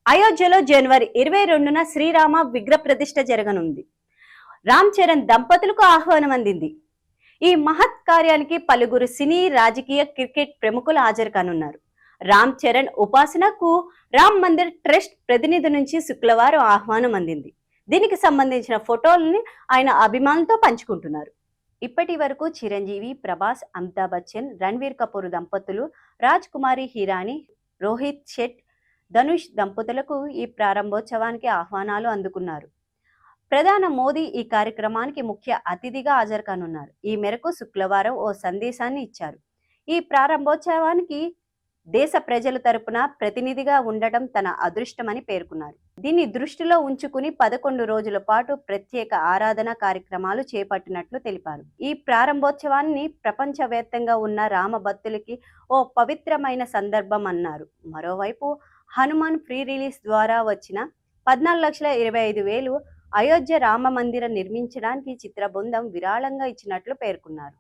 అయోధ్యలో జనవరి 22న శ్రీరామ విగ్రహ ప్రతిష్ఠ జరగనుంది. రామ్ చరణ్ దంపతులకు ఆహ్వానం అందింది. ఈ మహత్ కార్యానికి పలువురు సినీ, రాజకీయ, క్రికెట్ ప్రముఖులు హాజరు కానున్నారు. రామ్ చరణ్ ఉపాసనకు రామ్ మందిర్ ట్రస్ట్ ప్రతినిధి నుంచి శుక్రవారం ఆహ్వానం అందింది. దీనికి సంబంధించిన ఫోటోలని ఆయన అభిమానులతో పంచుకుంటున్నారు. ఇప్పటి వరకు చిరంజీవి, ప్రభాస్, అమితాబ్ బచ్చన్, రణ్వీర్ కపూర్ దంపతులు, రాజ్ కుమారి హిరాని, రోహిత్ శెట్, ధనుష్ దంపతులకు ఈ ప్రారంభోత్సవానికి ఆహ్వానాలు అందుకున్నారు. ప్రధాని మోదీ ఈ కార్యక్రమానికి ముఖ్య అతిథిగా హాజరు కానున్నారు. ఈ మేరకు శుక్రవారం ఓ సందేశాన్ని ఇచ్చారు. ఈ ప్రారంభోత్సవానికి దేశ ప్రజల తరపున ప్రతినిధిగా ఉండటం తన అదృష్టమని పేర్కొన్నారు. దీన్ని దృష్టిలో ఉంచుకుని 11 రోజుల పాటు ప్రత్యేక ఆరాధన కార్యక్రమాలు చేపట్టినట్లు తెలిపారు. ఈ ప్రారంభోత్సవాన్ని ప్రపంచవ్యాప్తంగా ఉన్న రామ భక్తులకి ఓ పవిత్రమైన సందర్భం అన్నారు. మరోవైపు హనుమాన్ ప్రీ రిలీజ్ ద్వారా వచ్చిన 14,25,000 అయోధ్య రామ మందిరం నిర్మించడానికి చిత్ర బృందం విరాళంగా ఇచ్చినట్లు పేర్కొన్నారు.